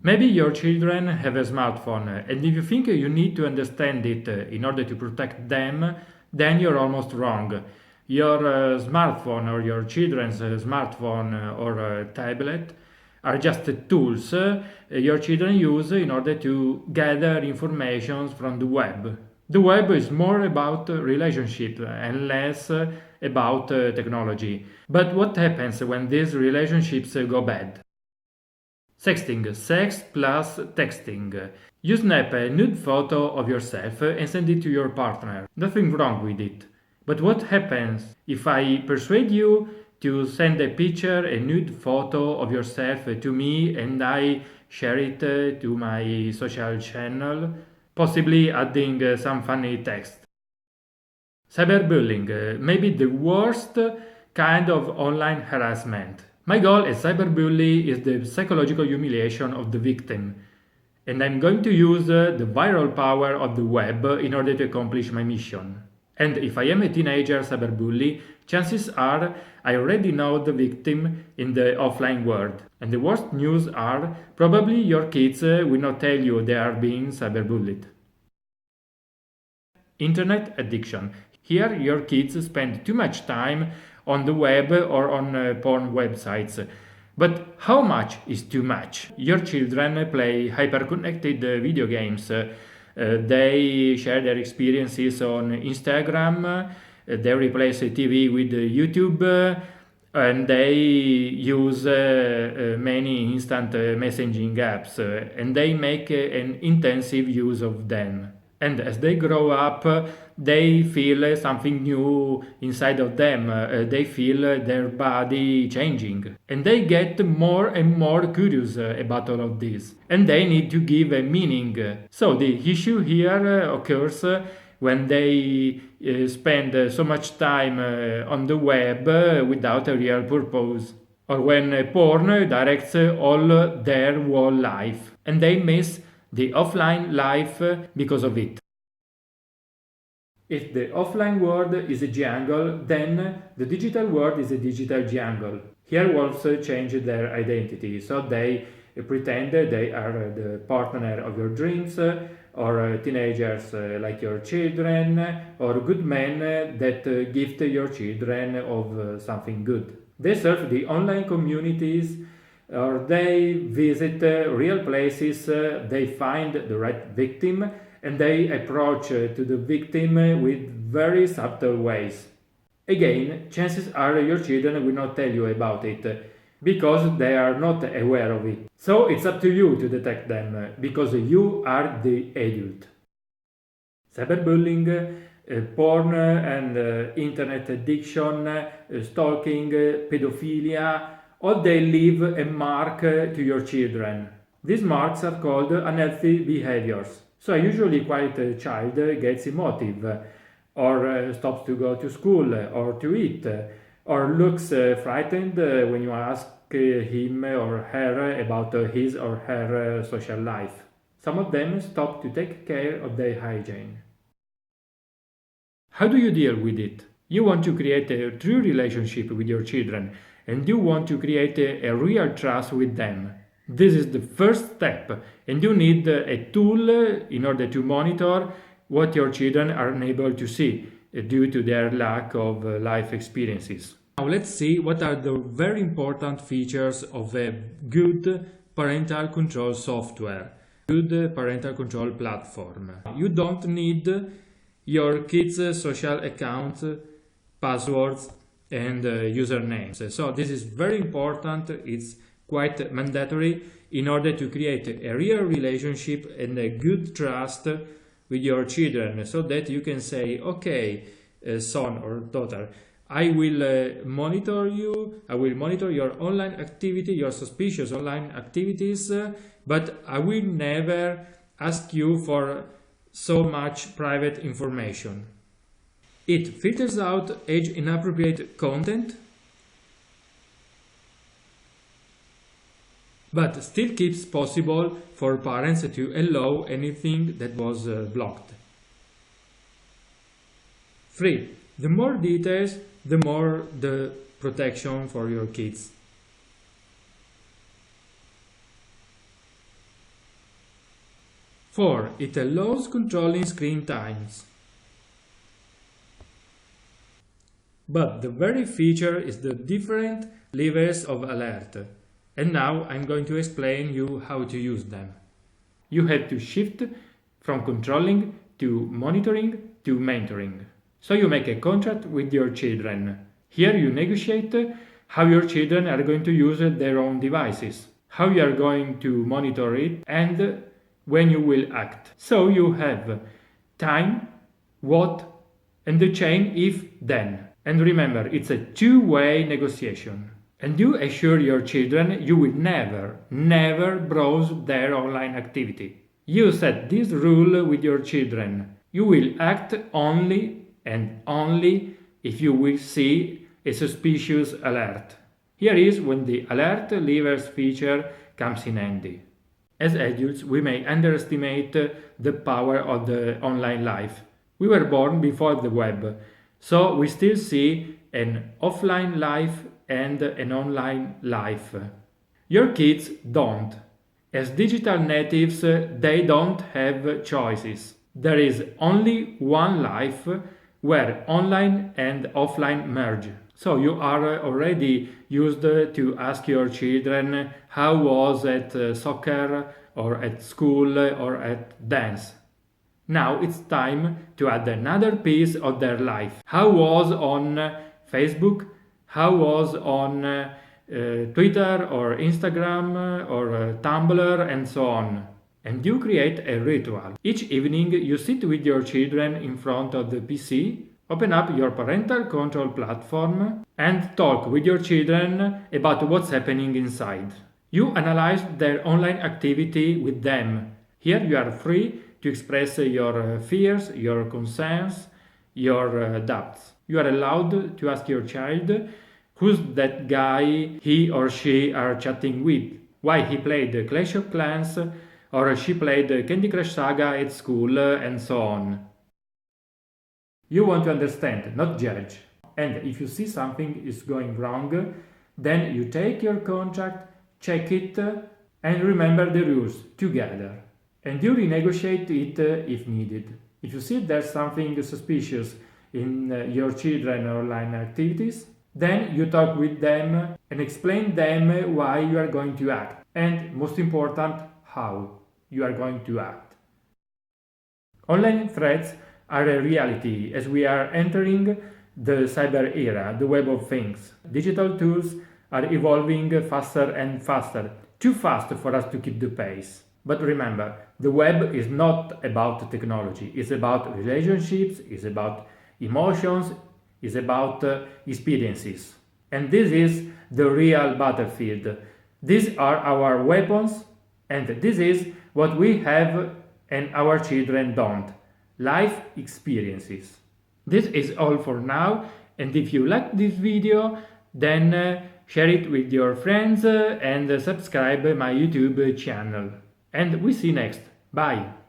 Maybe your children have a smartphone, and if you think you need to understand it in order to protect them, then you're almost wrong. Your smartphone or your children's smartphone or tablet are just tools your children use in order to gather information from the web. The web is more about relationship and less about technology. But what happens when these relationships go bad? Sexting, sex plus texting. You snap a nude photo of yourself and send it to your partner. Nothing wrong with it. But what happens if I persuade you to send a picture, a nude photo of yourself to me and I share it to my social channel, possibly adding some funny text? Cyberbullying, maybe the worst kind of online harassment. My goal as cyberbully is the psychological humiliation of the victim, and I'm going to use the viral power of the web in order to accomplish my mission. And if I am a teenager cyberbully, chances are I already know the victim in the offline world. And the worst news are probably your kids will not tell you they are being cyberbullied. Internet addiction. Here, your kids spend too much time on the web or on porn websites. But how much is too much? Your children play hyper-connected video games. They share their experiences on Instagram. They replace TV with YouTube. And they use many instant messaging apps. And they make an intensive use of them. And as they grow up, they feel something new inside of them. They feel their body changing. And they get more and more curious about all of this. And they need to give a meaning. So the issue here occurs when they spend so much time on the web without a real purpose. Or when porn directs all their whole life. And they miss the offline life because of it. If the offline world is a jungle, then the digital world is a digital jungle. Here wolves change their identity, so they pretend they are the partner of your dreams, or teenagers like your children, or good men that gift your children of something good. They serve the online communities or they visit real places, they find the right victim and they approach to the victim with very subtle ways. Again, chances are your children will not tell you about it because they are not aware of it. So it's up to you to detect them because you are the adult. Cyberbullying, porn and internet addiction, stalking, pedophilia, all they leave a mark to your children. These marks are called unhealthy behaviors. So a usually quiet child gets emotive, or stops to go to school or to eat, or looks frightened when you ask him or her about his or her social life. Some of them stop to take care of their hygiene. How do you deal with it? You want to create a true relationship with your children and you want to create a real trust with them. This is the first step, and you need a tool in order to monitor what your children are unable to see due to their lack of life experiences. Now let's see what are the very important features of a good parental control software, good parental control platform. You don't need your kids' social accounts, passwords, and usernames. So this is very important. It's quite mandatory in order to create a real relationship and a good trust with your children so that you can say, okay, son or daughter, I will monitor you, I will monitor your online activity, your suspicious online activities, but I will never ask you for so much private information. It filters out age-inappropriate content, but still keeps possible for parents to allow anything that was blocked. 3. The more details, the more the protection for your kids. 4. It allows controlling screen times. But the very feature is the different levers of alert. And now I'm going to explain you how to use them. You have to shift from controlling to monitoring to mentoring. So you make a contract with your children. Here you negotiate how your children are going to use their own devices, how you are going to monitor it, and when you will act. So you have time, what, and the chain if then. And remember, it's a two-way negotiation. And you assure your children you will never browse their online activity. You set this rule with your children. You will act only and only if you will see a suspicious alert. Here is when the alert levers feature comes in handy. As adults, we may underestimate the power of the online life. We were born before the web, so we still see an offline life and an online life. Your kids don't. As digital natives, they don't have choices. There is only one life where online and offline merge. So you are already used to ask your children how was at soccer or at school or at dance. Now it's time to add another piece of their life. How was on Facebook? How was on Twitter or Instagram or Tumblr and so on. And you create a ritual. Each evening you sit with your children in front of the PC, open up your parental control platform and talk with your children about what's happening inside. You analyze their online activity with them. Here you are free to express your fears, your concerns, your doubts. You are allowed to ask your child who's that guy he or she are chatting with, why he played Clash of Clans or she played Candy Crush Saga at school and so on. You want to understand, not judge. And if you see something is going wrong, then you take your contract, check it, and remember the rules together. And you renegotiate it if needed. If you see there's something suspicious in your children's online activities, then you talk with them and explain them why you are going to act. And most important, how you are going to act. Online threats are a reality as we are entering the cyber era, the web of things. Digital tools are evolving faster and faster, too fast for us to keep the pace. But remember, the web is not about technology, it's about relationships, it's about emotions, it's about experiences. And this is the real battlefield. These are our weapons, and this is what we have and our children don't. Life experiences. This is all for now, and if you like this video, then share it with your friends and subscribe my YouTube channel. And we see you next. Bye!